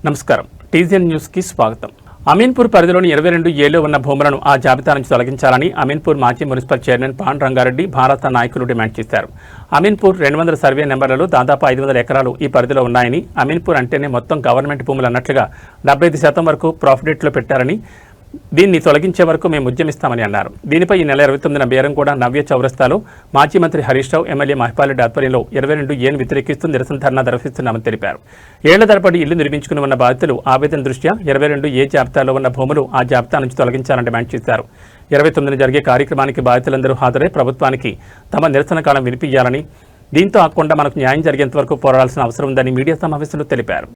నమస్కారం. టీజీఎన్ న్యూస్కి స్వాగతం. అమీన్పూర్ పరిధిలోని 22 ఏలో ఉన్న భూములను ఆ జాబితా నుంచి తొలగించాలని అమీన్పూర్ మాజీ మున్సిపల్ చైర్మన్ పాన్ రంగారెడ్డి భారత నాయకులు డిమాండ్ చేశారు. అమీన్పూర్ 200 సర్వే నెంబర్లలో దాదాపు 500 ఎకరాలు ఈ పరిధిలో ఉన్నాయని, అమీన్పూర్ అంటేనే మొత్తం గవర్నమెంట్ భూములు అన్నట్లుగా 75% వరకు ప్రాఫిట్లో పెట్టారని, దీన్ని తొలగించే వరకు మేము ఉద్యమిస్తామని అన్నారు. దీనిపై ఈ నెల 29న బేరంగూడ నవ్య చౌరస్తాలో మాజీ మంత్రి హరీష్ రావు, ఎమ్మెల్యే మహిపాల్రెడ్డి ఆధ్వర్యంలో 22 ఏను వ్యతిరేకిస్తూ నిరసన ధర్నా నిర్వహిస్తున్నామని తెలిపారు. ఏళ్ల తరబడి ఇల్లు నిర్మించుకుని ఉన్న బాధితులు ఆవేదన దృష్ట్యా 22 ఏ జాబితాలో ఉన్న భూములు ఆ జాబితా నుంచి తొలగించాలని డిమాండ్ చేశారు. 29న జరిగే కార్యక్రమానికి బాధితులందరూ హాజరై ప్రభుత్వానికి తమ నిరసన కాలం వినిపించాలని, దీంతో ఆకుండా మనకు న్యాయం జరిగేంత వరకు పోరాడాల్సిన అవసరం ఉందని మీడియా సమావేశంలో తెలిపారు.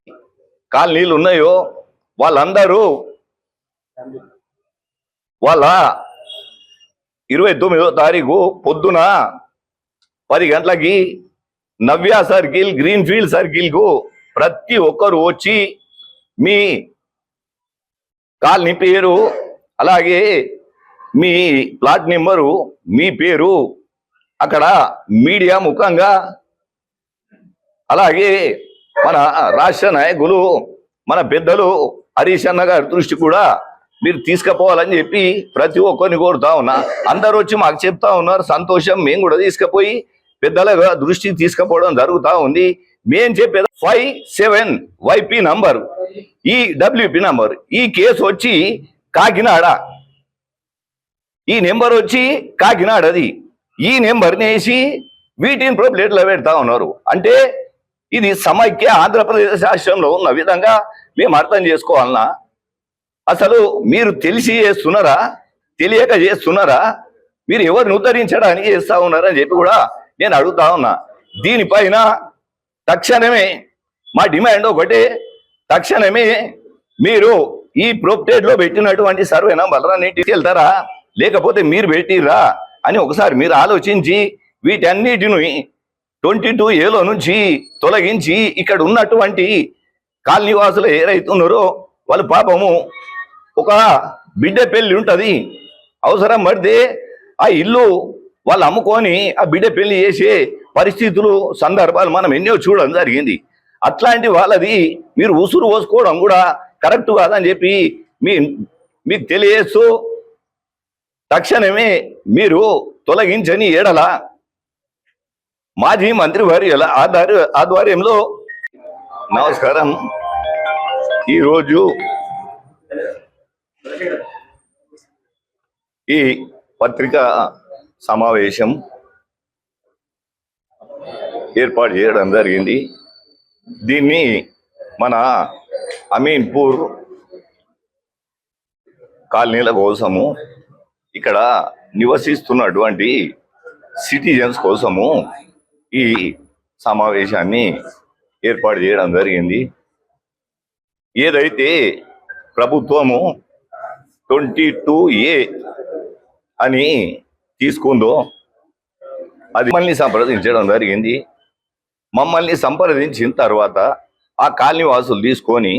కాలనీలు ఉన్నాయో వాళ్ళందరూ వాళ్ళ 29వ తారీఖు పొద్దున 10 గంటలకి నవ్య సర్కిల్, గ్రీన్ ఫీల్డ్ సర్కిల్కు ప్రతి ఒక్కరు వచ్చి మీ కాలనీ పేరు, అలాగే మీ ప్లాట్ నెంబరు, మీ పేరు అక్కడ మీడియా ముఖంగా, అలాగే మన రాష్ట్ర నాయకులు, మన పెద్దలు హరీష్ అన్న గారి దృష్టి కూడా మీరు తీసుకుపోవాలని చెప్పి ప్రతి ఒక్కరిని కోరుతా ఉన్నా. అందరు వచ్చి మాకు చెప్తా ఉన్నారు, సంతోషం. మేము కూడా తీసుకుపోయి పెద్దల దృష్టికి తీసుకుపోవడం జరుగుతూ ఉంది. మేము చెప్పేది 57 వైపీ నంబర్, ఈ డబ్ల్యూపీ నంబర్. ఈ కేసు వచ్చి కాకినాడ, ఈ నెంబర్ వచ్చి కాకినాడది. ఈ నెంబర్ని వేసి వీటిని ప్లేట్లో పెడతా ఉన్నారు. అంటే ఇది సమైక్య ఆంధ్రప్రదేశ్ రాష్ట్రంలో ఉన్న విధంగా మేము అర్థం చేసుకోవాలన్నా? అసలు మీరు తెలిసి చేస్తున్నారా, తెలియక చేస్తున్నారా? మీరు ఎవరిని ఉద్ధరించడానికి చేస్తా ఉన్నారని చెప్పి కూడా నేను అడుగుతా ఉన్నా. దీనిపైన తక్షణమే మా డిమాండ్ ఒకటే, తక్షణమే మీరు ఈ ప్రొప్టేట్లో పెట్టినటువంటి సర్వే నంబర్లని తీసుకెళ్తారా, లేకపోతే మీరు పెట్టిర్రా అని ఒకసారి మీరు ఆలోచించి వీటన్నిటిని 22 ఏలో నుంచి తొలగించి ఇక్కడ ఉన్నటువంటి కాలనీ వాసులు ఏరైతున్నారో వాళ్ళు పాపము ఒక బిడ్డ పెళ్లి ఉంటుంది, అవసరం పడితే ఆ ఇల్లు వాళ్ళు అమ్ముకొని ఆ బిడ్డ పెళ్లి చేసే పరిస్థితులు, సందర్భాలు మనం ఎన్నో చూడడం జరిగింది. అట్లాంటి వాళ్ళది మీరు ఉసురు పోసుకోవడం కూడా కరెక్ట్ కాదని చెప్పి మీకు తెలియజేస్తూ తక్షణమే మీరు తొలగించని ఏడల మాజీ మంత్రి వారి ఆధ్వర్యంలో. నమస్కారం. ఈరోజు ఈ పత్రికా సమావేశం ఏర్పాటు చేయడం జరిగింది. దీన్ని మన అమీన్పూర్ కాలనీల కోసము, ఇక్కడ నివసిస్తున్నటువంటి సిటిజన్స్ కోసము ఈ సమావేశాన్ని ఏర్పాటు చేయడం జరిగింది. ఏదైతే ప్రభుత్వము 22A అని తీసుకుందో అది మమ్మల్ని సంప్రదించడం జరిగింది. మమ్మల్ని సంప్రదించిన తర్వాత ఆ కాలనీ వాసులు తీసుకొని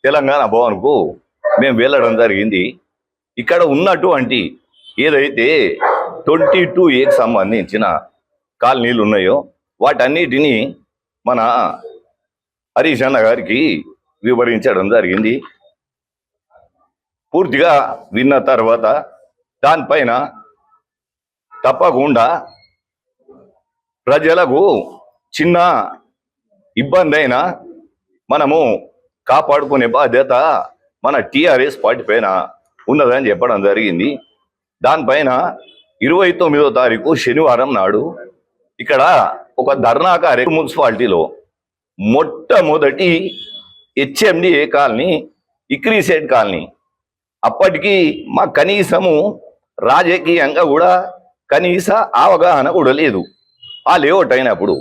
తెలంగాణ భవన్కు మేము వెళ్ళడం జరిగింది. ఇక్కడ ఉన్నటువంటి ఏదైతే 22Aకి సంబంధించిన కాలనీలు ఉన్నాయో వాటన్నిటినీ మన హరీష్ అన్న గారికి వివరించడం జరిగింది. పూర్తిగా విన్న తర్వాత దానిపైన తప్పకుండా ప్రజలకు చిన్న ఇబ్బంది అయినా మనము కాపాడుకునే బాధ్యత మన టీఆర్ఎస్ పార్టీ పైన ఉన్నదని చెప్పడం జరిగింది. దానిపైన 29వ తారీఖు శనివారం నాడు ఇక్కడ ఒక ధర్నా కార్యక్రమం మున్సిపాలిటీలో మొట్టమొదటి HMDA కాలనీ, ఇక్రీసెట్ కాలనీ. అప్పటికి మా కనీసము రాజకీయంగా కూడా కనీస అవగాహన కూడా లేదు. ఆ లేఅవుట్ అయినప్పుడు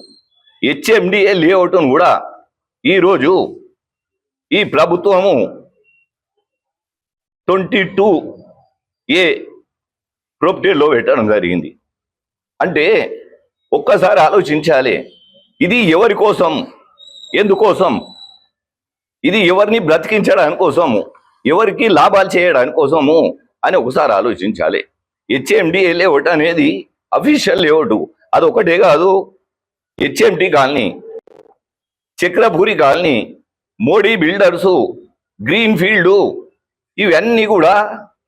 HMDA లేఅవుట్ను కూడా ఈరోజు ఈ ప్రభుత్వము 22A ప్రొపర్టీలో పెట్టడం జరిగింది. అంటే ఒక్కసారి ఆలోచించాలి, ఇది ఎవరి కోసం, ఎందుకోసం? ఇది ఎవరిని బ్రతికించడానికి కోసము, ఎవరికి లాభాలు చేయడానికి కోసము అని ఒకసారి ఆలోచించాలి. HMDA లేఅవుట్ అనేది అఫీషియల్ లేఅవుట్, అదొకటే కాదు. HMT colony, Chakrapuri colony, Modi builders, green field, ఇవన్నీ కూడా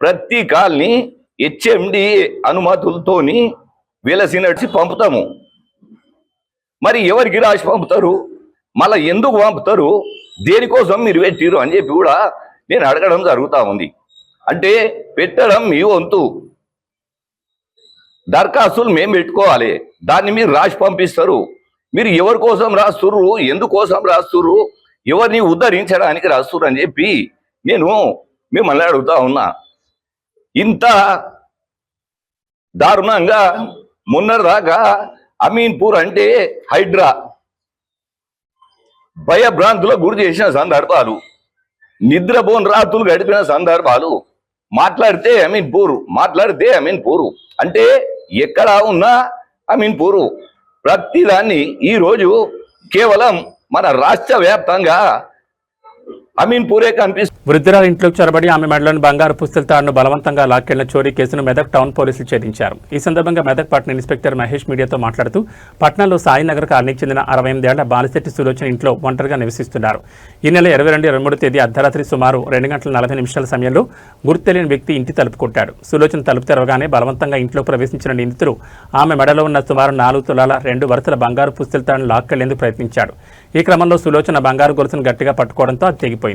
ప్రతి కాల్ని హెచ్ఎండి అనుమతులతోని వెలసినట్టు పంపుతాము. మరి ఎవరికి రాసి పంపుతారు, మళ్ళీ ఎందుకు పంపుతారు, దేనికోసం మీరు పెట్టిరు అని చెప్పి కూడా నేను అడగడం జరుగుతూ ఉంది. అంటే పెట్టడం మీ వంతు, దరఖాస్తులు మేము పెట్టుకోవాలి, దాన్ని మీరు రాసి పంపిస్తారు. మీరు ఎవరి కోసం రాస్తుర్రు, ఎందుకోసం రాస్తుర్రు, ఎవరిని ఉద్ధరించడానికి రాస్తుర్రు అని చెప్పి నేను మిమ్మల్ని అడుగుతా ఉన్నా. ఇంత దారుణంగా మొన్నటిదాకా అమీన్పూర్ అంటే హైడ్రా భయభ్రాంతులకు గురి చేసిన సందర్భాలు, నిద్రపోని రాత్రులు గడిపిన సందర్భాలు, మాట్లాడితే అమీన్పూర్ అంటే ఎక్కడ ఉన్నా అమీన్పూర్. ప్రతిదాన్ని ఈరోజు కేవలం మన రాష్ట్ర వ్యాప్తంగా అమీన్పూరే కనిపిస్తుంది. వృద్ధురాలు ఇంట్లోకి చొరబడి ఆమె మెడలోని బంగారు పుస్తెలతాడును బలవంతంగా లాక్కెళ్లిన చోరీ కేసును మెదక్ టౌన్ పోలీసులు ఛేదించారు. ఈ సందర్భంగా మెదక్ పట్టణ ఇన్స్పెక్టర్ మహేష్ మీడియాతో మాట్లాడుతూ పట్టణంలో సాయినగర్ కాలనీకి చెందిన 68 ఏళ్ల బాలిశెట్టి సులోచన ఇంట్లో ఒంటరిగా నివసిస్తున్నారు. ఈ నెల 22-23 తేదీ అర్ధరాత్రి సుమారు 2:40 సమయంలో గుర్తు తెలియని వ్యక్తి ఇంటి తలుపు కొట్టాడు. సులోచన తలుపు తెరవగానే బలవంతంగా ఇంట్లో ప్రవేశించిన నిందితుడు ఆమె మెడలో ఉన్న సుమారు 4 తులాల 2 వరుసల బంగారు పుస్తెలతాడును లాక్కెళ్లేందుకు ప్రయత్నించాడు. ఈ క్రమంలో సులోచన బంగారు గొలుసును గట్టిగా పట్టుకోవడంతో అది తెగిపోయింది.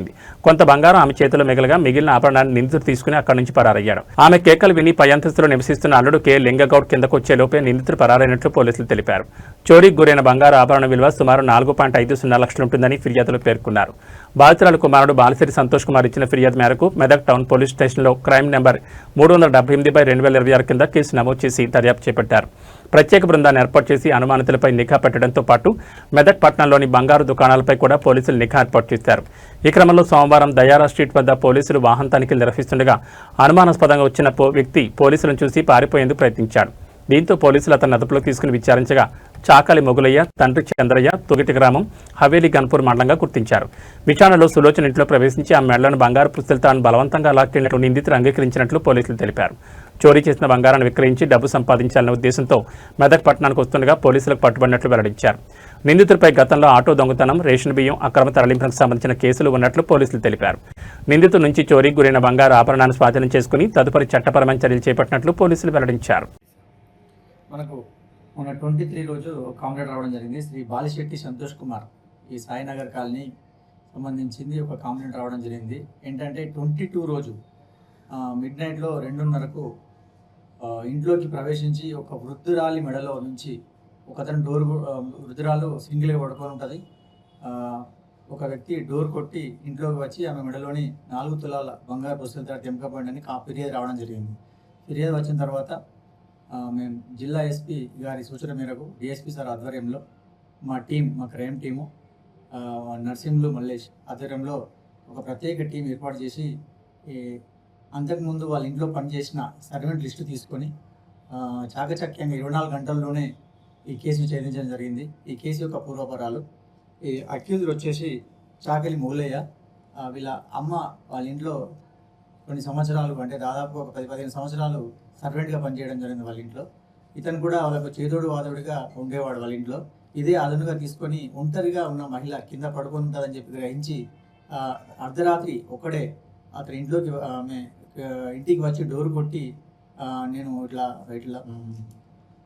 కొంత బంగారం ఆమె చేతిలో మిగిలిన ఆభరణాన్ని నిందితుడు తీసుకుని అక్కడి నుంచి పరారయ్యాడు. ఆమె కేకలు విని పై అంతస్తులో నివసిస్తున్న అల్లుడు కె లింగగౌడ్ కిందకు వచ్చే లోపే నిందితుడు పరారైనట్లు పోలీసులు తెలిపారు. చోరీకి గురైన బంగారు ఆభరణ విలువ సుమారు 4.50 లక్షలు ఉంటుందని ఫిర్యాదులో పేర్కొన్నారు. బాధితురాలు కుమారుడు బాలిశెట్టి సంతోష్ కుమార్ ఇచ్చిన ఫిర్యాదు మేరకు మెదక్ టౌన్ పోలీస్ స్టేషన్లో క్రైమ్ నెంబర్ 378/2026 కింద కేసు నమోదు చేసి దర్యాప్తు చేపట్టారు. ప్రత్యేక బృందాన్ని ఏర్పాటు చేసి అనుమానితులపై నిఘా పెట్టడంతో పాటు మెదక్ పట్టణంలోని బంగారు దుకాణాలపై కూడా పోలీసులు నిఘా ఏర్పాటు చేశారు. ఈ క్రమంలో సోమవారం దయారా స్ట్రీట్ వద్ద పోలీసులు వాహన తనిఖీలు నిర్వహిస్తుండగా అనుమానాస్పదంగా వచ్చిన వ్యక్తి పోలీసులను చూసి పారిపోయేందుకు ప్రయత్నించాడు. దీంతో పోలీసులు అతన్ని అదుపులోకి తీసుకుని విచారించగా చాకలి మొగులయ్య, తండ్రి చంద్రయ్య, తొగిటి గ్రామం హవేలీ గన్పూర్ మండలంగా గుర్తించారు. విచారణలో సులోచన ఇంట్లో ప్రవేశించి ఆ మెడలను బంగారు పుస్తెలతాడును బలవంతంగా లాక్కెళ్లినట్లు నిందితులు అంగీకరించినట్లు పోలీసులు తెలిపారు. చోరీ చేసిన బంగారాన్ని విక్రయించి డబ్బు సంపాదించాలనే ఉద్దేశంతో మెదక్ పట్టణానికి వస్తుండగా పోలీసులకు పట్టుబడినట్లు వెల్లడించారు. నిందితుడిపై గతంలో ఆటో దొంగతనం, రేషన్ బియ్యం అక్రమ తరలింపులకు సంబంధించిన కేసులు ఉన్నట్లు పోలీసులు తెలిపారు. నిందితుల నుంచి చోరీకి గురైన బంగారు ఆభరణాన్ని స్వాధీనం చేసుకుని తదుపరి చట్టపరమైన చర్యలు చేపట్టినట్లు పోలీసులు వెల్లడించారు. మనకు మన 23 రోజు కాంప్లైంట్ రావడం జరిగింది. శ్రీ బాలిశెట్టి సంతోష్ కుమార్ ఈ సాయినగర్ కాలనీ సంబంధించింది ఒక కాంప్లైంట్ రావడం జరిగింది. ఏంటంటే 22 రోజు మిడ్ నైట్లో 2:30కు ఇంట్లోకి ప్రవేశించి ఒక వృద్ధురాలి మెడలో నుంచి ఒకతను వృద్ధురాలు సింగిల్గా పడుకొని ఉంటుంది. ఒక వ్యక్తి డోర్ కొట్టి ఇంట్లోకి వచ్చి ఆమె మెడలోని 4 తులాల బంగారు పుస్తెలతాడు తెంపకపోయిందని ఫిర్యాదు రావడం జరిగింది. ఫిర్యాదు వచ్చిన తర్వాత మేము జిల్లా ఎస్పీ గారి సూచన మేరకు డిఎస్పీ సార్ ఆధ్వర్యంలో మా క్రైమ్ టీము నర్సింహులు మల్లేష్ ఆధ్వర్యంలో ఒక ప్రత్యేక టీం ఏర్పాటు చేసి అంతకుముందు వాళ్ళ ఇంట్లో పనిచేసిన సర్వెంట్ లిస్టు తీసుకొని చాకచక్యంగా 24 గంటల్లోనే ఈ కేసును ఛేదించడం జరిగింది. ఈ కేసు యొక్క పూర్వపరాలు, ఈ అక్యూజ్డ్ వచ్చేసి చాకలి మొగులయ్య. వీళ్ళ అమ్మ వాళ్ళ ఇంట్లో కొన్ని సంవత్సరాలు, అంటే దాదాపు ఒక 10-15 సంవత్సరాలు సర్వెంట్గా పనిచేయడం జరిగింది వాళ్ళ ఇంట్లో. ఇతను కూడా వాళ్ళకు చేదోడు వాదోడిగా ఉండేవాడు వాళ్ళ ఇంట్లో. ఇదే అదనుగా తీసుకొని ఒంటరిగా ఉన్న మహిళ కింద పడుకొని ఉంటుందని చెప్పి గ్రహించి అర్ధరాత్రి ఒకడే అతని ఇంట్లోకి ఆమె ఇంటికి వచ్చి డోర్ కొట్టి నేను ఇట్లా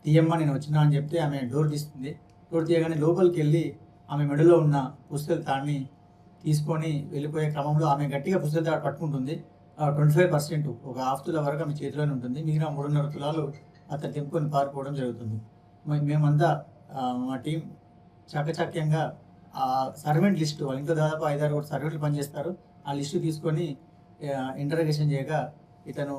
తీయమ్మ నేను వచ్చినా అని చెప్తే ఆమె డోర్ తీస్తుంది. డోర్ తీయగానే లోపలికి వెళ్ళి ఆమె మెడలో ఉన్న పుస్తెలతాడుని తీసుకొని వెళ్ళిపోయే క్రమంలో ఆమె గట్టిగా పుస్తెలతాడు పట్టుకుంటుంది. 25% ఒక ½ తులా వరకు ఆమె చేతిలోనే ఉంటుంది. మిగిలిన 3.5 తులాలు అతను తెంపుకొని పారిపోవడం జరుగుతుంది. మేమంతా మా టీం చాకచక్యంగా ఆ సర్వెంట్ లిస్టు, వాళ్ళ ఇంట్లో దాదాపు 5-6 సర్వెంట్లు పనిచేస్తారు. ఆ లిస్టు తీసుకొని ఇంటరాగేషన్ చేయగా ఇతను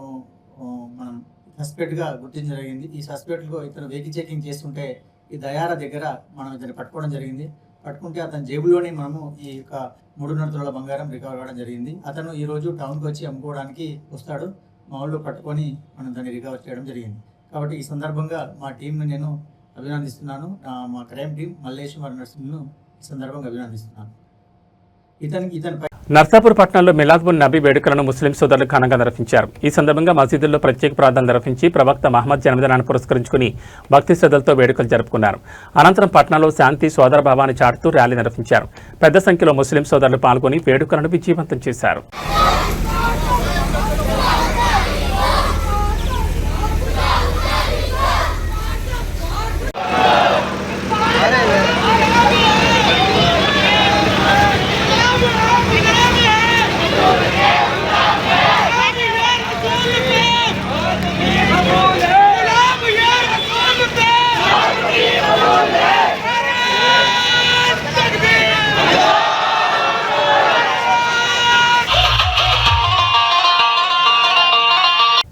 మనం సస్పెక్ట్గా గుర్తించడం జరిగింది. ఈ సస్పెక్ట్కు ఇతను వెహికల్ చెకింగ్ చేస్తుంటే ఈ దయారా దగ్గర మనం ఇతను పట్టుకోవడం జరిగింది. పట్టుకుంటే అతని జేబులోనే మనము ఈ యొక్క 3.5 తులాల బంగారం రికవర్ అవ్వడం జరిగింది. అతను ఈరోజు టౌన్కి వచ్చి అమ్ముకోవడానికి వస్తాడు. మా వాళ్ళు పట్టుకొని మనం దాన్ని రికవర్ చేయడం జరిగింది. కాబట్టి ఈ సందర్భంగా మా టీంను నేను అభినందిస్తున్నాను. మా క్రైమ్ టీం మల్లేష్ మరియు నర్సింహ్ను ఈ సందర్భంగా అభినందిస్తున్నాను. ఇతనిపై నర్సాపూర్ పట్టణంలో మిలాదున్ నబీ వేడుకలను ముస్లిం సోదరులు ఘనంగా నిర్వహించారు. ఈ సందర్భంగా మసీదుల్లో ప్రత్యేక ప్రార్థనలు నిర్వహించి ప్రవక్త మహమ్మద్ జన్మదినాన్ని పురస్కరించుకుని భక్తి శ్రద్ధలతో వేడుకలు జరుపుకున్నారు. అనంతరం పట్టణంలో శాంతి సోదరభావాన్ని చాటుతూ ర్యాలీ నిర్వహించారు. పెద్ద సంఖ్యలో ముస్లిం సోదరులు పాల్గొని వేడుకలను విజయవంతం చేశారు.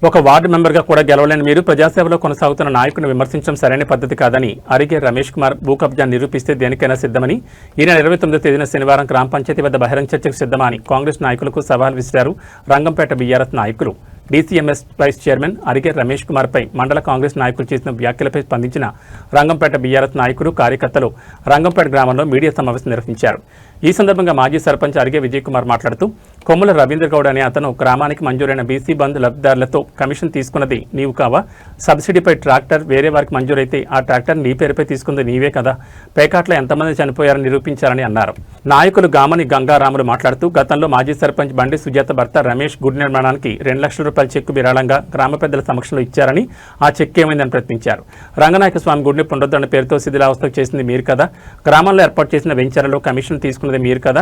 ఒక వార్డు మెంబర్గా కూడా గెలవలేని మీరు ప్రజాసేవలో కొనసాగుతున్న నాయకుని విమర్శించడం సరైన పద్ధతి కాదని అరిగే రమేష్ కుమార్ భూ కబ్జా నిరూపిస్తే దేనికైనా సిద్ధమని ఈ నెల 29వ తేదీన శనివారం గ్రామ పంచాయతీ వద్ద బహిరంగ చర్చకు సిద్ధమా అని కాంగ్రెస్ నాయకులకు సవాల్ విసిరారు రంగంపేట బీఆర్ఎస్ నాయకులు. డీసీఎంఎస్ వైస్ చైర్మన్ అరిగే రమేష్ కుమార్పై మండల కాంగ్రెస్ నాయకులు చేసిన వ్యాఖ్యలపై స్పందించిన రంగంపేట బీఆర్ఎస్ నాయకులు కార్యకర్తలు రంగంపేట గ్రామంలో మీడియా సమావేశం నిర్వహించారు. ఈ సందర్భంగా మాజీ సర్పంచ్ అరిగే విజయ్ కుమార్ మాట్లాడుతూ కొమ్మల రవీంద్ర గౌడ్ అనే అతను గ్రామానికి మంజూరైన బీసీ బంద్ లబ్ధిదారులతో కమిషన్ తీసుకున్నది నీవు కావా? సబ్సిడీపై ట్రాక్టర్ వేరే వారికి మంజూరైతే ఆ ట్రాక్టర్ నీ పేరుపై తీసుకుంది నీవే కదా? పేకాట్లో ఎంతమంది చనిపోయారని నిరూపించారని అన్నారు. నాయకులు గామని గంగారాములు మాట్లాడుతూ గతంలో మాజీ సర్పంచ్ బండి సుజాత భర్త రమేష్ గుడి నిర్మాణానికి 2 లక్షల రూపాయల చెక్కు విరాళంగా గ్రామ పెద్దల సమక్షంలో ఇచ్చారని, ఆ చెక్కు ఏమైందని ప్రశ్నించారు. రంగనాయక స్వామి గుడిని పునరుద్ధరణ పేరుతో శిథిలావస్థకు చేసింది మీరు కదా? గ్రామంలో ఏర్పాటు చేసిన వెంచర్లలో కమిషన్ తీసుకున్నది మీరు కదా?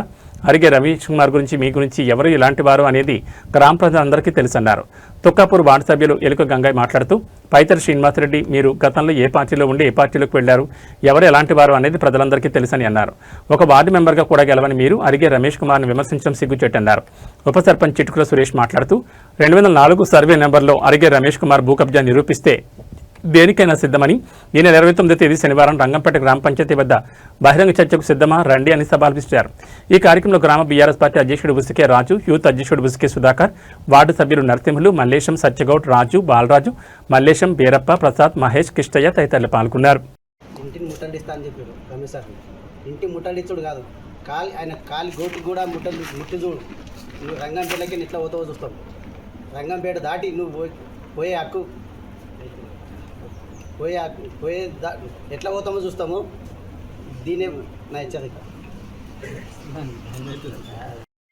అరిగే రమేష్ కుమార్ గురించి మీ గురించి ఎవరు ఇలాంటి వారు అనేది గ్రామ ప్రజలందరికీ తెలుసన్నారు. తుక్కాపూర్ వార్డు సభ్యులు ఎలుక గంగయ్య మాట్లాడుతూ పైతరి శ్రీనివాసరెడ్డి మీరు గతంలో ఏ పార్టీలో ఉండి ఏ పార్టీలోకి వెళ్లారు, ఎవరు ఎలాంటి వారు అనేది ప్రజలందరికీ తెలుసని అన్నారు. ఒక వార్డు మెంబర్గా కూడా గెలవని మీరు అరిగే రమేష్ కుమార్ని విమర్శించడం సిగ్గుచేటన్నారు. ఉప సర్పంచ్ చిటుకుల సురేష్ మాట్లాడుతూ 2004 సర్వే నెంబర్లో అరిగే రమేష్ కుమార్ భూ కబ్జా నిరూపిస్తే దేనికైనా సిద్ధమని ఈ నెల 29వ తేదీ శనివారం రంగంపేట గ్రామ పంచాయతీ వద్ద బహిరంగ చర్చకు సిద్ధమా రండి అని సవాల్ విసిరారు. ఈ కార్యక్రమంలో గ్రామ బీఆర్ఎస్ పార్టీ అధ్యక్షుడు ఉసికే రాజు, యూత్ అధ్యక్షుడు ఉసికే సుధాకర్, వార్డు సభ్యులు నరసింహులు, మల్లేశం, సత్యగౌడ్, రాజు, బాలరాజు, మల్లేశం, బీరప్ప, ప్రసాద్, మహేష్, కిష్టయ్య తదితరులు పాల్గొన్నారు. ఇంటిని ముట్టడిస్తా అని చెప్పారు రమేష్ సార్. ఇంటి ముట్టడిచ్చుడు కాదు, ఆయన కాలి గోటు కూడా ముట్టి చూడు. నువ్వు రంగంపేటకి ఇట్లా పోతావో చూస్తావు. రంగంపేట దాటి నువ్వు పోయే హక్కు ఎట్లా పోతామో చూస్తాము. దీనే నా హెచ్చరిక.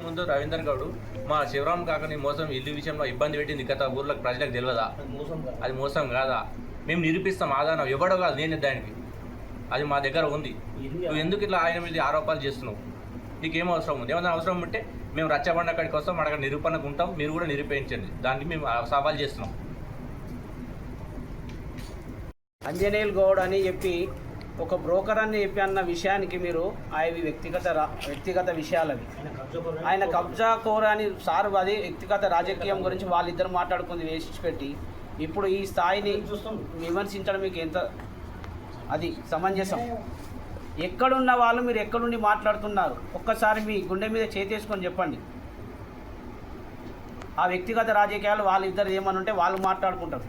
ముందు రవీందర్ గౌడ్ మా శివరాం కాకని మోసం ఇల్లు విషయంలో ఇబ్బంది పెట్టింది గత ఊర్లకు ప్రజలకు తెలియదా? అది మోసం కాదా? మేము నిరూపిస్తాం. ఆధారం ఎవడో కాదు, నేను దానికి అది మా దగ్గర ఉంది. నువ్వు ఎందుకు ఇట్లా ఆయన మీద ఆరోపణలు చేస్తున్నావు? నీకేం అవసరం ఉంది? ఏమైనా అవసరం ఉంటే మేము రచ్చబండ అక్కడికి వస్తాం, అక్కడ నిరూపణకు ఉంటాం, మీరు కూడా నిరూపించండి. దానికి మేము సవాల్ చేస్తున్నాం. అంజనేయులు గౌడ్ అని చెప్పి ఒక బ్రోకర్ అని చెప్పి అన్న విషయానికి మీరు అవి వ్యక్తిగత విషయాలవి. ఆయన కబ్జా కోర అని సార్ అది వ్యక్తిగత రాజకీయం గురించి వాళ్ళిద్దరు మాట్లాడుకుంది వేసి పెట్టి ఇప్పుడు ఈ స్థాయిని విమర్శించడం మీకు ఎంత అది సమంజసం? ఎక్కడున్న వాళ్ళు మీరు ఎక్కడుండి మాట్లాడుతున్నారు? ఒక్కసారి మీ గుండె మీద చేతేసుకొని చెప్పండి. ఆ వ్యక్తిగత రాజకీయాలు వాళ్ళిద్దరు ఏమని ఉంటే వాళ్ళు మాట్లాడుకుంటారు.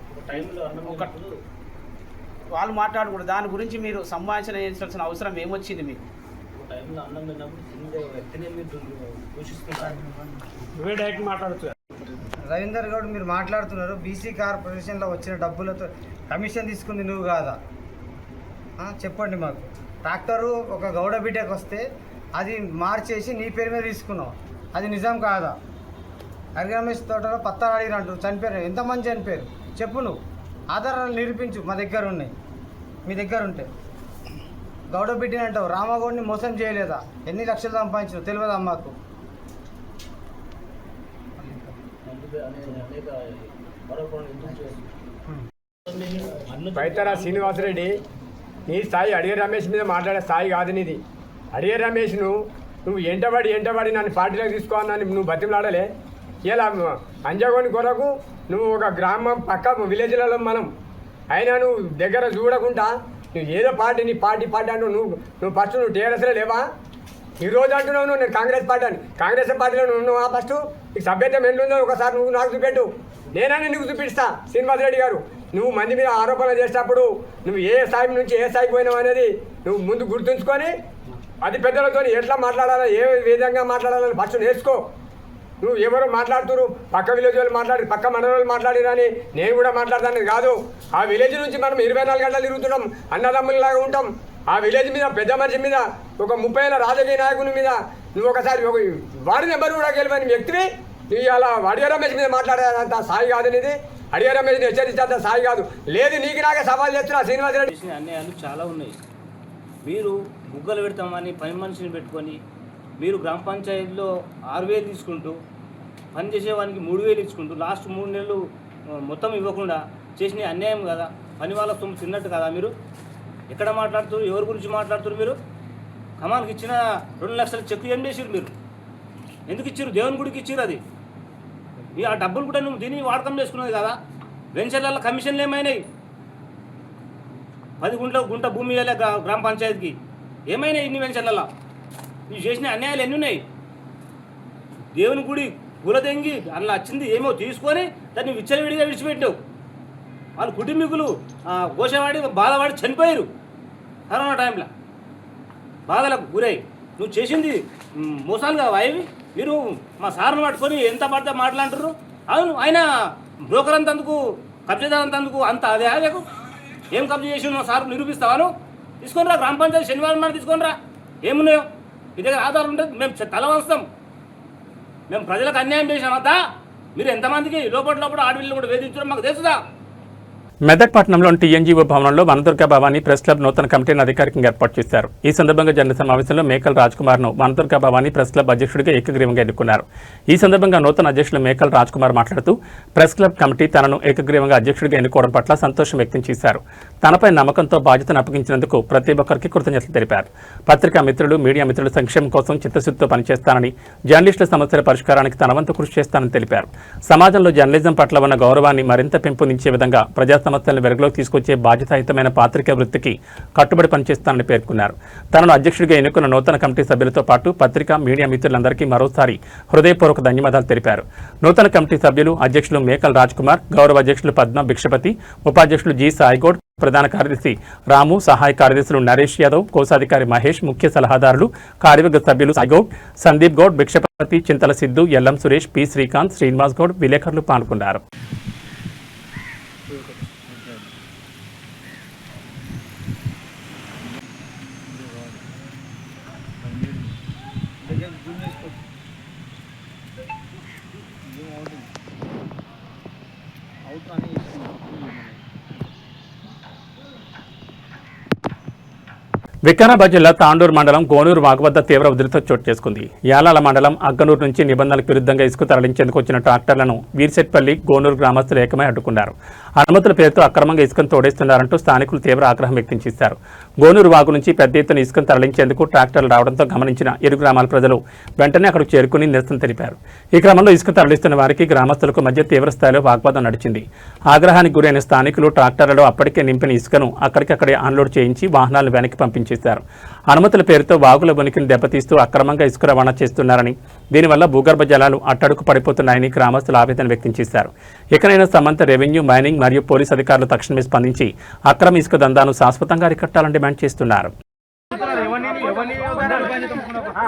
వాళ్ళు మాట్లాడకూడదు. దాని గురించి మీరు సంభాషణ చేయాల్సిన అవసరం ఏమొచ్చింది మీకు? రవీందర్ గౌడ్ మీరు మాట్లాడుతున్నారు, బీసీ కార్పొరేషన్లో వచ్చిన డబ్బులతో కమిషన్ తీసుకుంది నువ్వు కాదా? చెప్పండి మాకు. ట్రాక్టరు ఒక గౌడ బిడ్డకు వస్తే అది మార్చేసి నీ పేరు మీద తీసుకున్నావు, అది నిజం కాదా? అరిగరమేష్ తోటలో పత్తాలు అడిగినట్టు చనిపోయారు. ఎంతమంది చనిపోయారు చెప్పు, నువ్వు ఆధారాలు నిరూపించు. మా దగ్గర ఉన్నాయి, మీ దగ్గర ఉంటే. గౌడ బిడ్డని అంటావు, రామగౌడ్ని మోసం చేయలేదా? ఎన్ని లక్షలు సంపాదించు తెలియదా మాకు? పైతరా శ్రీనివాసరెడ్డి, నీ స్థాయి అడిగే రమేష్ మీద మాట్లాడే స్థాయి కాదు నీది. అడిగే రమేష్ను నువ్వు ఎంటబడి నన్ను పార్టీలోకి తీసుకోవాలని నువ్వు బతిమలాడలే. ఇలా అంజగోని కొరకు నువ్వు ఒక గ్రామం పక్క విలేజ్లలో మనం అయినా నువ్వు దగ్గర చూడకుండా నువ్వు ఏదో పార్టీ నీ పార్టీ అంటూ నువ్వు ఫస్ట్ నువ్వు టీఆర్ఎస్లో లేవా? ఈరోజు అంటున్నావు నేను కాంగ్రెస్ పార్టీ అని. కాంగ్రెస్ పార్టీలో నువ్వు ఫస్ట్ నీకు సభ్యత్వం ఎన్నుందో ఒకసారి నువ్వు నాకు చూపెట్టు, నేనని నీకు చూపిస్తా. శ్రీనివాసరెడ్డి గారు, నువ్వు మంది మీద ఆరోపణలు చేసేటప్పుడు నువ్వు ఏ స్థాయి నుంచి ఏ స్థాయికి పోయినావు అనేది నువ్వు ముందు గుర్తుంచుకొని అది పెద్దలతో ఎట్లా మాట్లాడాలి, ఏ విధంగా మాట్లాడాలని ఫస్ట్ నేర్చుకో. నువ్వు ఎవరు మాట్లాడుతున్నారు, పక్క విలేజ్ వాళ్ళు మాట్లాడి పక్క మండల వాళ్ళు మాట్లాడిరని నేను కూడా మాట్లాడతాను కాదు. ఆ విలేజ్ నుంచి మనం 24 గంటలు తిరుగుతున్నాం, అన్నదమ్ములలాగా ఉంటాం. ఆ విలేజ్ మీద పెద్ద మనిషి మీద ఒక 30 ఏళ్ళ రాజకీయ నాయకుని మీద నువ్వు ఒకసారి వాడి నెంబర్ కూడా గెలవని వ్యక్తివి నువ్వు అలా అడియ రమేష్ మీద మాట్లాడేంత స్థాయి కాదు అనేది. అడియ రమేష్ని హెచ్చరించేంత స్థాయి కాదు. లేదు నీకు నాకే సవాల్ చేస్తున్నా శ్రీనివాస్ రెడ్డి. అన్యాయాలు చాలా ఉన్నాయి. మీరు బుగ్గలు పెడతామని పని మనిషిని పెట్టుకొని మీరు గ్రామ పంచాయతీలో 6,000 తీసుకుంటూ పని చేసేవానికి 3,000 ఇచ్చుకుంటూ లాస్ట్ 3 నెలలు మొత్తం ఇవ్వకుండా చేసిన అన్యాయం కదా. పని వాళ్ళ సొమ్ము తిన్నట్టు కదా. మీరు ఎక్కడ మాట్లాడుతున్నారు, ఎవరి గురించి మాట్లాడుతున్నారు? మీరు కమాన్కి ఇచ్చిన 2 లక్షల చెక్కు ఏం చేసారు? మీరు ఎందుకు ఇచ్చారు? దేవుని గుడికి ఇచ్చారు. అది ఆ డబ్బులు కూడా నువ్వు దీన్ని వాడకం చేసుకున్నది కదా. వెంచర్ల కమిషన్లు ఏమైనాయి? 10 గుంట భూమి ఇవ్వలే గ్రామ పంచాయతీకి. ఏమైనాయి ఇన్ని వెంచర్లలో? నువ్వు చేసిన అన్యాయాలు ఎన్ని ఉన్నాయి? దేవుని గుడి గులదెంగి అలా వచ్చింది ఏమో తీసుకొని దాన్ని విచ్చలవిడిగా విడిచిపెట్టావు. వాళ్ళ కుటుంబీకులు గోషవాడి బాధపడి చనిపోయారు కరోనా టైంలో, బాధలకు గురై. నువ్వు చేసింది మోసాలు కావా ఇవి? మీరు మా సార్ను పట్టుకొని ఎంత పడితే మాట్లాడుతున్నారు. అవును, ఆయన బ్రోకర్ అంతందుకు, కబ్జాదారు అంతందుకు అంత అదే ఆగకు. ఏం కబ్జా చేసి మా సార్ నిరూపిస్తావాను? తీసుకొని రా, గ్రామ పంచాయతీ శనివారం నాడు తీసుకొని రా. ఏమున్నాయో మీ దగ్గర ఆధారం ఉంటుంది. మేము తల వంచుతాం. మేము ప్రజలకు అన్యాయం చేసామద్దా? మీరు ఎంతమందికి లోపల ఆడపిల్లలు కూడా వేధించడం మాకు తెలుసుదా? మెదక్ పట్టణంలోని టీఎన్జీఓ భవనంలో వనదుర్గ భవానీ ప్రెస్ క్లబ్ నూతన కమిటీని అధికారికంగా ఏర్పాటు చేశారు. ఈ సందర్భంగా జరిగిన సమావేశంలో మేకల్ రాజ్ కుమార్ ను వనదుర్గ భవానీ ప్రెస్ క్లబ్ అధ్యక్షుడిగా ఏకగ్రీవంగా ఎన్నుకున్నారు. ఈ సందర్భంగా నూతన అధ్యక్షులు మేకల్ రాజ్ కుమార్ మాట్లాడుతూ ప్రెస్ క్లబ్ కమిటీ తనను ఏకగ్రీవంగా అధ్యక్షుడిగా ఎన్నుకోవడం పట్ల సంతోషం వ్యక్తం చేశారు. తనపై నమ్మకంతో బాధ్యతను అప్పగించినందుకు ప్రతి ఒక్కరికి కృతజ్ఞతలు తెలిపారు. పత్రికా మిత్రులు, మీడియా మిత్రుల సంక్షేమం కోసం చిత్తశుద్ధితో పనిచేస్తానని, జర్నలిస్టుల సమస్యల పరిష్కారానికి తన వంతు కృషి చేస్తానని తెలిపారు. సమాజంలో జర్నలిజం పట్ల ఉన్న గౌరవాన్ని మరింత పెంపొందించే విధంగా ప్రజా సమస్యలను వెలుగులోకి తీసుకొచ్చే బాధ్యతాయుతమైన పాత్రికా వృత్తికి కట్టుబడి పనిచేస్తానని పేర్కొన్నారు. తనను అధ్యక్షుడిగా ఎన్నుకున్న నూతన కమిటీ సభ్యులతో పాటు పత్రికా, మీడియా మిత్రులందరికీ మరోసారి హృదయపూర్వక ధన్యవాదాలు తెలిపారు. నూతన కమిటీ సభ్యులు అధ్యక్షులు మేకల్ రాజ్ కుమార్, గౌరవ అధ్యక్షులు పద్మ భిక్షపతి, ఉపాధ్యక్షులు జి సాయిగౌడ్, ప్రధాన కార్యదర్శి రాము, సహాయ కార్యదర్శులు నరేష్ యాదవ్, కోశాధికారి మహేష్, ముఖ్య సలహాదారులు, కార్యవర్గ సభ్యులు సాయిగౌడ్, సందీప్ గౌడ్, భిక్షపతి, చింతల సిద్ధు, ఎల్లం సురేష్, పి శ్రీకాంత్, శ్రీనివాస్ గౌడ్, విలేకరులు పాల్గొన్నారు. వికారాబాద్ జిల్లా తాండూరు మండలం గోనూరు వాగు వద్ద తీవ్ర ఉధృతి చోటు చేసుకుంది. యాలాల మండలం అగ్గనూరు నుంచి నిబంధనలకు విరుద్ధంగా ఇసుక తరలించేందుకు వచ్చిన ట్రాక్టర్లను వీర్సెట్పల్లి, గోనూరు గ్రామస్తులు ఏకమై అడ్డుకున్నారు. అనుమతుల పేరుతో అక్రమంగా ఇసుకను తోడేస్తున్నారంటూ స్థానికులు తీవ్ర ఆగ్రహం వ్యక్తం చేశారు. గోనూరు వాగు నుంచి పెద్ద ఎత్తున ఇసుకను తరలించేందుకు ట్రాక్టర్లు రావడంతో గమనించిన ఇరు గ్రామాల ప్రజలు వెంటనే అక్కడికి చేరుకుని నిరసన తెలిపారు. ఈ క్రమంలో ఇసుక తరలిస్తున్న వారికి గ్రామస్తులకు మధ్య తీవ్ర స్థాయిలో వాగ్వాదం నడిచింది. ఆగ్రహానికి గురైన స్థానికులు ట్రాక్టర్లలో అప్పటికే నింపిన ఇసుకను అక్కడికక్కడే అన్లోడ్ చేయించి వాహనాలను వెనక్కి పంపించారు. అనుమతుల పేరుతో వాగుల ఉనికిని దెబ్బతీస్తూ అక్రమంగా ఇసుక రవాణా చేస్తున్నారని, దీనివల్ల భూగర్భ జలాలు అట్టడుకు పడిపోతున్నాయని గ్రామస్తులు ఆవేదన వ్యక్తం చేశారు. ఇకనైనా సంబంధిత రెవెన్యూ, మైనింగ్ మరియు పోలీసు అధికారులు తక్షణమే స్పందించి అక్రమ ఇసుక దందాను శాశ్వతంగా అరికట్టాలని డిమాండ్ చేస్తున్నారు.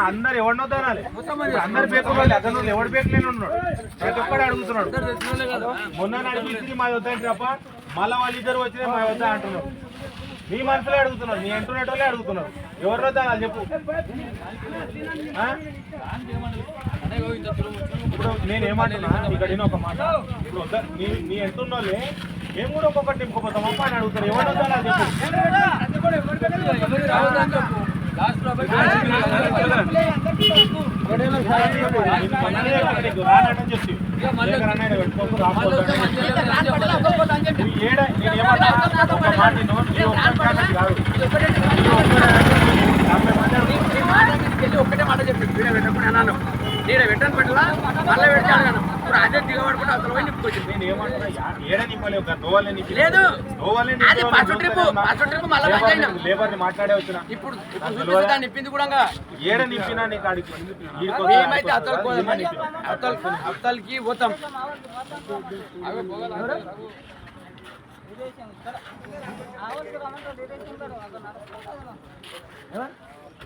అందరు ఎవరినొద్దాలి, అందరు పేపర్ అతను ఎవడు పేపర్లేని ఉన్నాడు, ప్రతి ఒక్కడు అడుగుతున్నాడు. మొన్న నడిపించి మా వద్ద తప్ప మళ్ళీ వాళ్ళిద్దరు వచ్చినా మా వద్ద అంటున్నారు. మీ మనసులే అడుగుతున్నారు, మీ ఇంటర్నెట్ వాళ్ళే అడుగుతున్నారు. ఎవరినో దాని చెప్పు. ఇప్పుడు నేను ఏమంటున్నా, ఇక్కడ ఒక మాట, ఇప్పుడు నీ ఎంతున్నోళ్ళే మేము కూడా ఒక్కొక్కటి నింపుకోపోతాం అప్ప అని అడుగుతారు. ఎవరినో దాని చెప్పు. ఒక్కటే మాట చెప్పి పెట్టకున్నాను, నేను పెట్టను పెట్టలా మళ్ళీ పెట్టాను. ఇప్పుడు అదే దిగబడుకుంటే అసలు పోయి నింపుకొచ్చింది. నేను ఏమంటున్నా, ఏడ నింపలేవు, దోవలే లేదు లేబర్ ని మాట్లాడే వచ్చిన. ఇప్పుడు నింపింది కూడా ఏడ నింపినా నీకు అడిగి మేమైతే అత్తలకి పోతాం.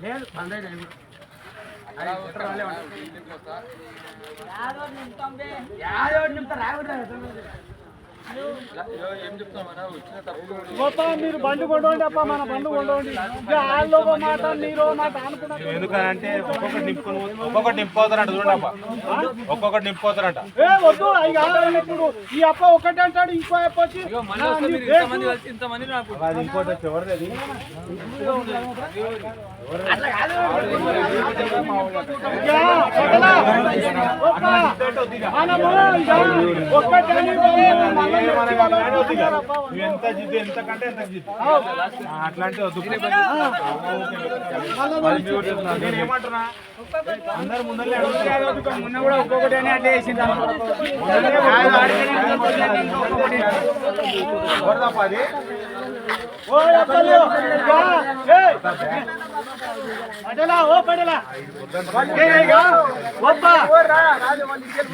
మీరు బండి కొండండి అప్ప, మన బండి కొండండి. వాళ్ళు మాట మీరు మాట అనుకున్నారు. ఎందుకంటే ఒక్కొక్కటి నింపుతారంట చూడప్ప, ఒక్కొక్కటి నింపుతారంట. వద్దు అవి కాదు. ఇప్పుడు ఈ అప్ప ఒకటి అంటాడు, ఇంకో అప్ప వచ్చి అది ఇంకోటి వచ్చి ఎవరిది ఎంత జిద్దు, ఎంతకంటే ఎంత జిద్దు అట్లాంటి వద్దు. నేనేమంటున్నా, అందరు ముందరే మొన్న కూడా ఒక్కొక్కటి అని అట్లా వేసింది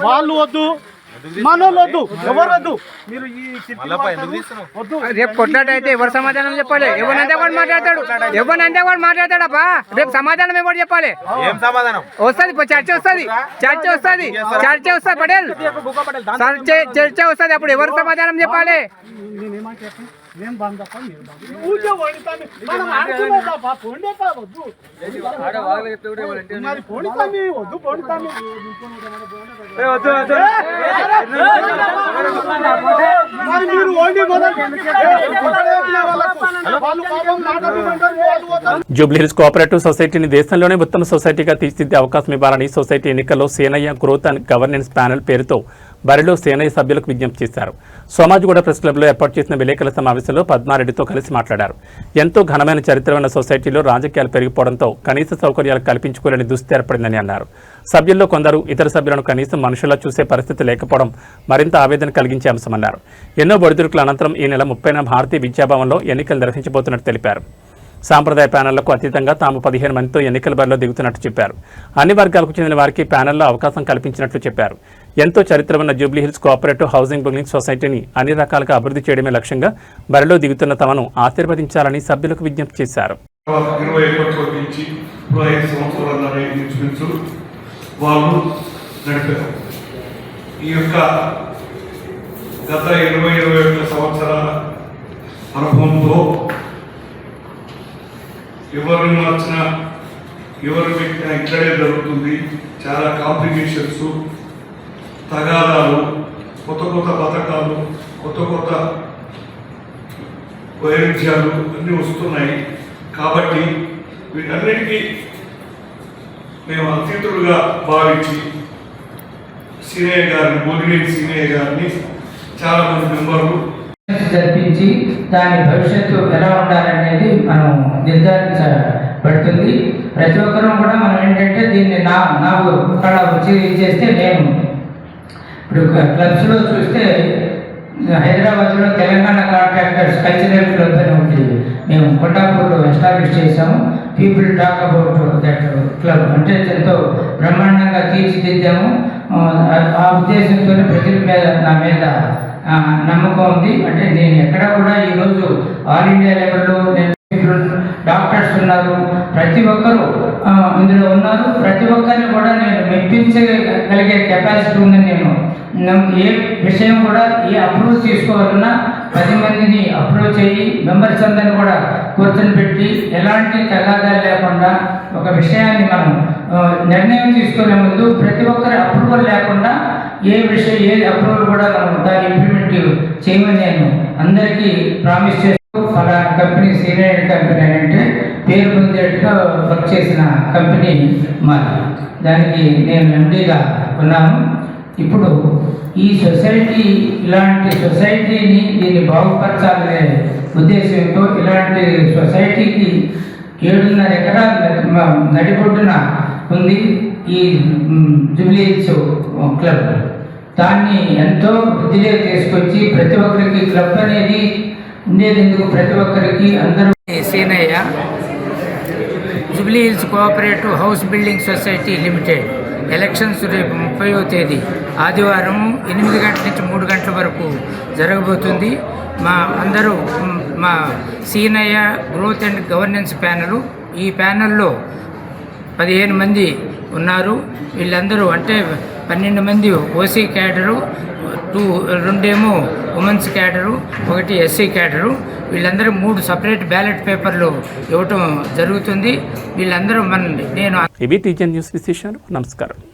వాళ్ళు వద్దు, మనోళ్ళు వద్దు, ఎవరు వద్దు. మీరు ఈ వద్దు. రేపు కొట్లాట అయితే ఎవరు సమాధానం చెప్పాలి? ఎవరంటే వాడు మాట్లాడతాడు, ఎవరంటే వాడు మాట్లాడతాడప్పా. రేపు సమాధానం ఎవరు చెప్పాలి? ఏం సమాధానం వస్తుంది, చర్చ వస్తుంది, చర్చ వస్తుంది, చర్చ వస్తుంది పటేల్, చర్చ వస్తుంది. అప్పుడు ఎవరు సమాధానం చెప్పాలి? జూబ్లీహిల్స్ కోఆపరేటివ్ సొసైటీని దేశంలోనే ఉత్తమ సొసైటీగా తీర్చిదిద్దే అవకాశం ఇవ్వాలని సొసైటీ ఎన్నికల్లో Senayya growth and governance panel పేరుతో బరిలో సేనయ్య సభ్యులకు విజ్ఞప్తి చేశారు. సోమాజిగూడ ప్రెస్ క్లబ్లో ఏర్పాటు చేసిన విలేకరుల సమావేశంలో పద్మారెడ్డితో కలిసి మాట్లాడారు. ఎంతో ఘనమైన చరిత్ర ఉన్న సొసైటీలో రాజకీయాలు పెరిగిపోవడంతో కనీస సౌకర్యాలు కల్పించుకోలేని దుస్థితి ఏర్పడిందని అన్నారు. సభ్యుల్లో కొందరు ఇతర సభ్యులను కనీసం మనుషులా చూసే పరిస్థితి లేకపోవడం మరింత ఆవేదన కలిగించే అంశమన్నారు. ఎన్నో ఒడిదుడుకుల అనంతరం ఈ నెల 30న భారతీయ విద్యాభవన్లో ఎన్నికలు నిర్వహించబోతున్నట్టు తెలిపారు. సాంప్రదాయ ప్యానెళ్లకు అతీతంగా తాము 15 మందితో ఎన్నికల బరిలో దిగుతున్నట్టు చెప్పారు. అన్ని వర్గాలకు చెందిన వారికి ప్యానెల్లో అవకాశం కల్పించినట్లు చెప్పారు. ఎంతో చరిత్ర ఉన్న జూబ్లీహిల్స్ కోఆపరేటివ్ హౌసింగ్ బిల్డింగ్ సొసైటీని అన్ని రకాలుగా అభివృద్ధి చేయడమే లక్ష్యంగా బరిలో దిగుతున్న తమను ఆశీర్వదించాలని సభ్యులకు విజ్ఞప్తి చేశారు. ఈ యొక్క గత 20-21 సంవత్సరాల అనుభవంతో ఎవరిని మార్చినా ఎవరు పెట్టినా ఇక్కడే జరుగుతుంది. చాలా కాంప్లికేషన్స్, తగాదాలు, కొత్త కొత్త పథకాలు, కొత్త కొత్త వైరుధ్యాలు అన్నీ వస్తున్నాయి. కాబట్టి వీటన్నిటికీ మేము అతిథులుగా భావించి సీనయ్య గారిని, బోగినేని సీనయ్య గారిని, చాలా మంది మెంబర్లు జరిపించి దాని భవిష్యత్తు ఎలా ఉండాలనేది మనం నిర్ధారించబడుతుంది. ప్రతి ఒక్కరూ కూడా మనం ఏంటంటే దీన్ని నాకు ఇక్కడ వచ్చి చేస్తే నేను ఇప్పుడు క్లబ్స్లో చూస్తే హైదరాబాద్లో తెలంగాణ కాంట్రాక్టర్స్ కల్చరల్ క్లబ్ అని ఒకటి మేము కొండాపూర్లో ఎస్టాబ్లిష్ చేసాము. People talk about that club అంటే ఎంతో బ్రహ్మాండంగా తీర్చిదిద్దాము. ఆ ఉద్దేశంతోనే ప్రజల మీద నా మీద నమ్మకం ఉంది. అంటే నేను ఎక్కడ కూడా ఈరోజు ఆల్ ఇండియా లెవెల్లో డాక్టర్స్ ఉన్నారు, ప్రతి ఒక్కరూ ఇందులో ఉన్నారు. ప్రతి ఒక్కరిని కూడా నేను మెప్పించగలిగే కెపాసిటీ ఉందని నేను ఏ విషయం కూడా ఏ అప్రోచ్ తీసుకోవాలన్నా 10 మందిని అప్రోచ్ అయ్యి మెంబర్స్ అందరిని కూడా కూర్చొని పెట్టి ఎలాంటి తగాదాలు లేకుండా ఒక విషయాన్ని మనం నిర్ణయం తీసుకునే ముందు ప్రతి ఒక్కరి అప్రూవల్ లేకుండా ఏ అప్రూవల్ కూడా మనం దాన్ని ఇంప్లిమెంట్ చేయమని నేను అందరికీ ప్రామిస్ చేస్తూ, అలా కంపెనీ సీనియర్ కంపెనీ అంటే పేరు పొందేట్టుగా వర్క్ చేసిన కంపెనీ మాది. దానికి నేను ఎండీగా ఉన్నాను. ఇప్పుడు ఈ సొసైటీ ఇలాంటి సొసైటీని దీన్ని బాగుపరచాలనే ఉద్దేశంతో ఇలాంటి సొసైటీకి 7.5 ఎకరాల నడిబొడ్డున ఉంది ఈ జూబ్లీహిల్స్ క్లబ్. దాన్ని ఎంతో వృద్ధిలో తీసుకొచ్చి ప్రతి ఒక్కరికి క్లబ్ అనేది ఉండేది ఎందుకు ప్రతి ఒక్కరికి అందరూ. Seenayya, Jubilee Hills cooperative house building society limited elections రేపు 30వ తేదీ ఆదివారం 8 గంటల నుంచి 3 గంటల వరకు జరగబోతుంది. మా అందరూ మా Seenayya growth and governance panel ఈ ప్యానెల్లో 15 మంది ఉన్నారు. వీళ్ళందరూ అంటే 12 మంది OC cadre, 2 womens cadre, 1 SC cadre. వీళ్ళందరూ 3 సపరేట్ బ్యాలెట్ పేపర్లు ఇవ్వటం జరుగుతుంది. వీళ్ళందరూ నేను ఇవి టీజన్ న్యూస్ విశేషాలు. నమస్కారం.